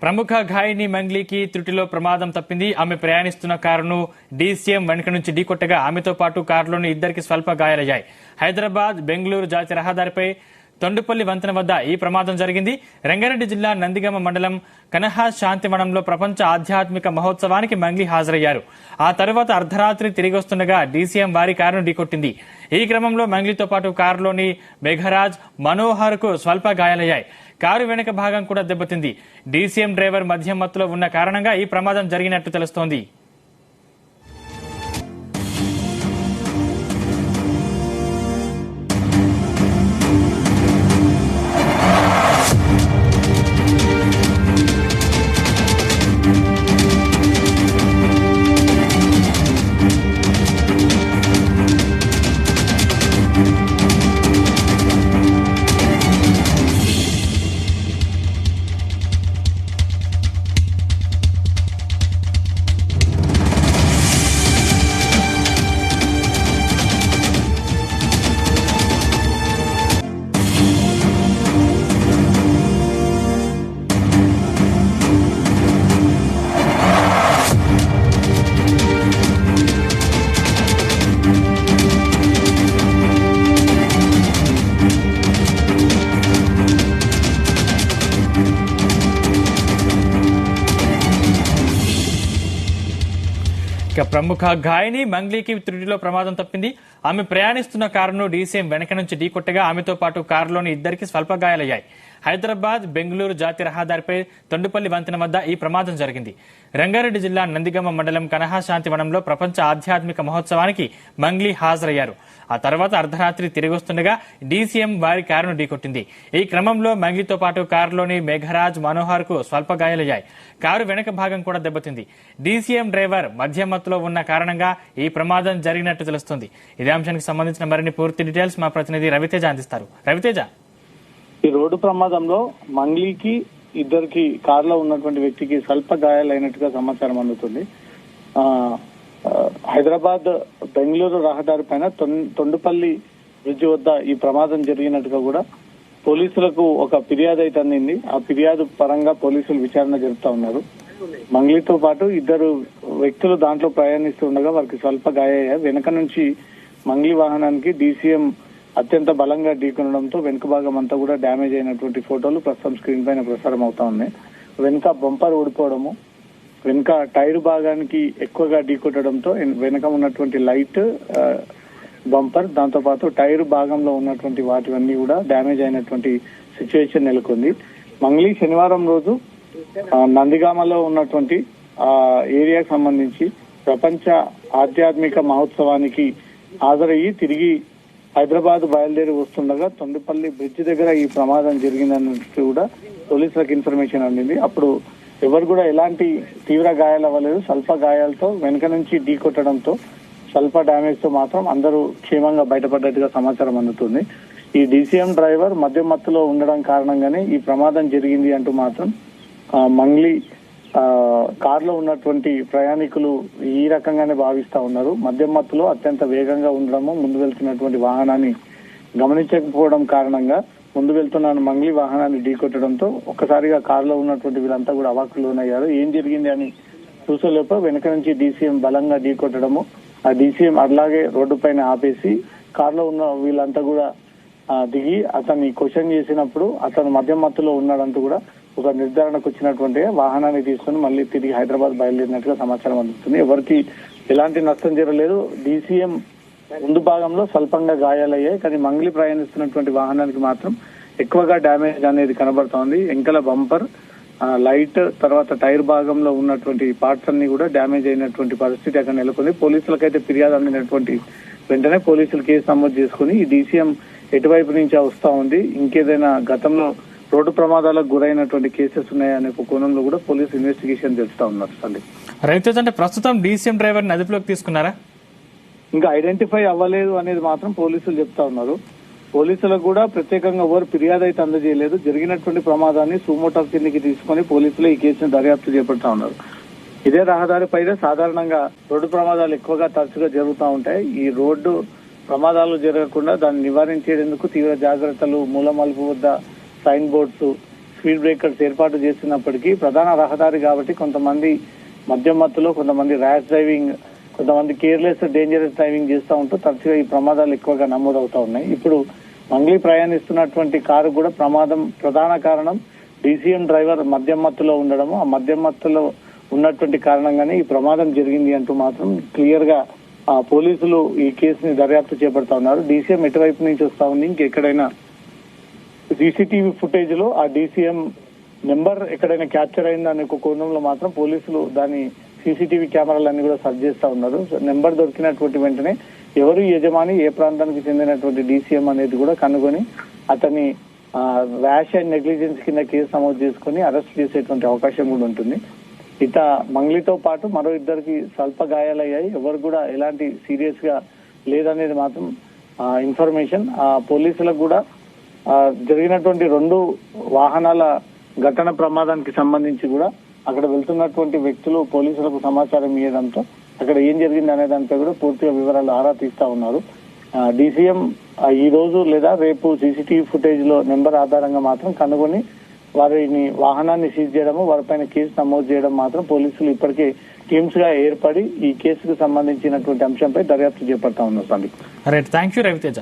ప్రముఖ గాయని మంగ్లీకి త్రుటిలో ప్రమాదం తప్పింది. ఆమె ప్రయాణిస్తున్న కారును డీసీఎం వెనుక నుంచి ఢీకొట్టగా ఆమెతో పాటు కారులోని ఇద్దరికి స్వల్ప గాయాలయ్యాయి. హైదరాబాద్ బెంగళూరు జాతీయ రహదారిపై తొండుపల్లి వంతెన వద్ద ఈ ప్రమాదం జరిగింది. రంగారెడ్డి జిల్లా నందిగామ మండలం కనహా శాంతివనంలో ప్రపంచ ఆధ్యాత్మిక మహోత్సవానికి మంగ్లీ హాజరయ్యారు. ఆ తర్వాత అర్ధరాత్రి తిరిగి వస్తుండగా డీసీఎం వారి కారును ఢీకొట్టింది. ఈ క్రమంలో మంగ్లీతో పాటు కారులోని మేఘరాజ్, మనోహర్ కు స్వల్ప గాయాలయ్యాయి. కారు వెనుక భాగం కూడా దెబ్బతింది. డీసీఎం డ్రైవర్ మద్యం మత్తులో ఉన్న కారణంగా ఈ ప్రమాదం జరిగినట్టు తెలుస్తోంది. ప్రముఖ గాయని మంగ్లీకి త్రుటిలో ప్రమాదం తప్పింది. ఆమె ప్రయాణిస్తున్న కారును డీసీఎం వెనక నుంచి ఢీకొట్టగా ఆమెతో పాటు కారులోని ఇద్దరికి స్వల్ప గాయాలయ్యాయి. హైదరాబాద్ బెంగళూరు జాతీయ రహదారిపై తొండుపల్లి వంతెన వద్ద ఈ ప్రమాదం జరిగింది. రంగారెడ్డి జిల్లా నందిగామ మండలం కనహా శాంతివనంలో ప్రపంచ ఆధ్యాత్మిక మహోత్సవానికి మంగ్లీ హాజరయ్యారు. ఆ తర్వాత అర్ధరాత్రి తిరిగి వస్తుండగా డీసీఎం వారి కారును ఢీకొట్టింది. ఈ క్రమంలో మంగ్లీతో పాటు కారులోని మేఘరాజ్, మనోహర్ కు స్వల్ప గాయాలయ్యాయి. కారు వెనక భాగం కూడా దెబ్బతింది. డీసీఎం డ్రైవర్ మద్యం మత్తులో ఉన్న కారణంగా ఈ ప్రమాదం జరిగినట్టు తెలుస్తోంది. ఇదే అంశానికి సంబంధించిన మరిన్ని పూర్తి డీటెయిల్స్ మా ప్రతినిధి రవితేజ అందిస్తారు. రవితేజ, ఈ రోడ్డు ప్రమాదంలో మంగ్లీకి ఇద్దరికి కారులో ఉన్నటువంటి వ్యక్తికి స్వల్ప గాయాలైనట్టుగా సమాచారం అందుతుంది. హైదరాబాద్ బెంగళూరు రహదారి పైన తొండుపల్లి బ్రిడ్జి వద్ద ఈ ప్రమాదం జరిగినట్టుగా కూడా పోలీసులకు ఒక ఫిర్యాదు అయితే అందింది. ఆ ఫిర్యాదు పరంగా పోలీసులు విచారణ జరుపుతా ఉన్నారు. మంగ్లీతో పాటు ఇద్దరు వ్యక్తులు దాంట్లో ప్రయాణిస్తుండగా వారికి స్వల్ప గాయాలయ్యాయి. వెనక నుంచి మంగ్లీ వాహనానికి డీసీఎం అత్యంత బలంగా ఢీకొనడంతో వెనుక భాగం అంతా కూడా డ్యామేజ్ అయినటువంటి ఫోటోలు ప్రస్తుతం స్క్రీన్ పైన ప్రసారం అవుతా ఉన్నాయి. వెనుక బంపర్ ఊడిపోవడము, వెనుక టైర్ భాగానికి ఎక్కువగా ఢీకొట్టడంతో వెనుక ఉన్నటువంటి లైట్, బంపర్, దాంతో పాటు టైర్ భాగంలో ఉన్నటువంటి వాటివన్నీ కూడా డ్యామేజ్ అయినటువంటి సిచ్యువేషన్ నెలకొంది. మంగ్లీ శనివారం రోజు నందిగామలో ఉన్నటువంటి ఏరియాకి సంబంధించి ప్రపంచ ఆధ్యాత్మిక మహోత్సవానికి హాజరయ్యి తిరిగి హైదరాబాద్ బయలుదేరి వస్తుండగా తొండుపల్లి బ్రిడ్జ్ దగ్గర ఈ ప్రమాదం జరిగిందన్నట్టు కూడా పోలీసులకు ఇన్ఫర్మేషన్ అందింది. అప్పుడు ఎవరు కూడా ఎలాంటి తీవ్ర గాయాలు అవ్వలేదు. స్వల్ప గాయాలతో వెనుక నుంచి ఢీకొట్టడంతో స్వల్ప డ్యామేజ్ తో మాత్రం అందరూ క్షేమంగా బయటపడ్డట్టుగా సమాచారం అందుతుంది. ఈ డీసీఎం డ్రైవర్ మద్యం మత్తులో ఉండడం కారణంగానే ఈ ప్రమాదం జరిగింది అంటూ మాత్రం మంగ్లీ కారులో ఉన్నటువంటి ప్రయాణికులు ఈ రకంగానే భావిస్తా ఉన్నారు. మద్యం మత్తులో అత్యంత వేగంగా ఉండడము, ముందు వెళ్తున్నటువంటి వాహనాన్ని గమనించకపోవడం కారణంగా ముందు వెళ్తున్న మంగ్లీ వాహనాన్ని ఢీకొట్టడంతో ఒక్కసారిగా కారులో ఉన్నటువంటి వీళ్ళంతా కూడా అవాక్కులోనయ్యారు. ఏం జరిగింది అని చూసేలోపు వెనక నుంచి డీసీఎం బలంగా ఢీకొట్టడము, ఆ డీసీఎం అలాగే రోడ్డు పైన ఆపేసి కారులో ఉన్న వీళ్ళంతా కూడా దిగి అతన్ని క్వశ్చన్ చేసినప్పుడు అతను మద్యం మత్తులో ఉన్నాడంటూ కూడా ఒక నిర్ధారణకు వచ్చినటువంటి వాహనాన్ని తీసుకుని మళ్ళీ తిరిగి హైదరాబాద్ బయలుదేరినట్టుగా సమాచారం అందుతుంది. ఎవరికి ఎలాంటి నష్టం జరగలేదు. డీసీఎం ముందు భాగంలో స్వల్పంగా గాయాలయ్యాయి. కానీ మంగ్లీ ప్రయాణిస్తున్నటువంటి వాహనానికి మాత్రం ఎక్కువగా డ్యామేజ్ అనేది కనబడుతోంది. వెంకల బంపర్, లైట్, తర్వాత టైర్ భాగంలో ఉన్నటువంటి పార్ట్స్ అన్ని కూడా డ్యామేజ్ అయినటువంటి పరిస్థితి అక్కడ నెలకొంది. పోలీసులకైతే ఫిర్యాదు అందినటువంటి వెంటనే పోలీసులు కేసు నమోదు చేసుకుని ఈ డీసీఎం ఎటువైపు నుంచి వస్తా ఉంది, ఇంకేదైనా గతంలో రోడ్డు ప్రమాదాలకు గురైనటువంటి కేసెస్ ఉన్నాయనే కోణంలో కూడా పోలీసు ఇన్వెస్టిగేషన్ తెలుస్తా ఉన్నారు. రైతు అంటే ప్రస్తుతం డీసీఎం డ్రైవర్ ని అదుపులోకి తీసుకున్నారా? ఇంకా ఐడెంటిఫై అవ్వలేదు అనేది మాత్రం పోలీసులు చెప్తా ఉన్నారు. పోలీసులకు కూడా ప్రత్యేకంగా ఎవరు ఫిర్యాదు అయితే అందజేయలేదు. జరిగినటువంటి ప్రమాదాన్ని సుమోటో కిందకి తీసుకుని పోలీసులు ఈ కేసును దర్యాప్తు చేపడతా ఉన్నారు. ఇదే రహదారిపైనే సాధారణంగా రోడ్డు ప్రమాదాలు ఎక్కువగా తరచుగా జరుగుతూ ఉంటాయి. ఈ రోడ్డు ప్రమాదాలు జరగకుండా దాన్ని నివారించేందుకు తీవ్ర జాగ్రత్తలు, మూల మలుపు వద్ద సైన్ బోర్డ్స్, స్పీడ్ బ్రేకర్స్ ఏర్పాటు చేసినప్పటికీ ప్రధాన రహదారి కాబట్టి కొంతమంది మద్యం మత్తులో, కొంతమంది ర్యాష్ డ్రైవింగ్, కొంతమంది కేర్లెస్ డేంజరస్ డ్రైవింగ్ చేస్తూ ఉంటూ తరచుగా ఈ ప్రమాదాలు ఎక్కువగా నమోదవుతా ఉన్నాయి. ఇప్పుడు మంగ్లీ ప్రయాణిస్తున్నటువంటి కారు కూడా ప్రమాదం ప్రధాన కారణం డీసీఎం డ్రైవర్ మద్యం మత్తులో ఉండడము. ఆ మద్యం మత్తులో ఉన్నటువంటి కారణంగానే ఈ ప్రమాదం జరిగింది అంటూ మాత్రం క్లియర్ గా పోలీసులు ఈ కేసుని దర్యాప్తు చేపడతా ఉన్నారు. డీసీఎం ఎటువైపు నుంచి వస్తా ఉంది, ఇంకెక్కడైనా సీసీటీవీ ఫుటేజ్ లో ఆ డీసీఎం నెంబర్ ఎక్కడైనా క్యాప్చర్ అయిందా అనే ఒక కోణంలో మాత్రం పోలీసులు దాని సీసీటీవీ కెమెరాలన్నీ కూడా సర్చ్ చేస్తా ఉన్నారు. నెంబర్ దొరికినటువంటి వెంటనే ఎవరు యజమాని, ఏ ప్రాంతానికి చెందినటువంటి డీసీఎం అనేది కూడా కనుగొని అతని ర్యాష్ అండ్ నెగ్లిజెన్స్ కింద కేసు నమోదు చేసుకుని అరెస్ట్ చేసేటువంటి అవకాశం కూడా ఉంటుంది. ఇట మంగ్లీతో పాటు మరో ఇద్దరికి స్వల్ప గాయాలయ్యాయి. ఎవరు కూడా ఎలాంటి సీరియస్ గా లేదనేది మాత్రం ఇన్ఫర్మేషన్. పోలీసులకు కూడా జరిగినటువంటి 2 వాహనాల ఘటన ప్రమాదానికి సంబంధించి కూడా అక్కడ వెళ్తున్నటువంటి వ్యక్తులు పోలీసులకు సమాచారం ఇవ్వడంతో అక్కడ ఏం జరిగింది అనే దానిపై కూడా పూర్తిగా వివరాలు ఆరా తీస్తా ఉన్నారు. డీసీఎం ఈ రోజు లేదా రేపు సీసీటీవీ ఫుటేజ్ లో నెంబర్ ఆధారంగా మాత్రం కనుగొని వారిని వాహనాన్ని సీజ్ చేయడము, వారిపైన కేసు నమోదు చేయడం మాత్రం పోలీసులు ఇప్పటికే టీమ్స్ గా ఏర్పడి ఈ కేసుకు సంబంధించినటువంటి అంశంపై దర్యాప్తు చేపడతా ఉన్నారు. Right, thank you Raviteja.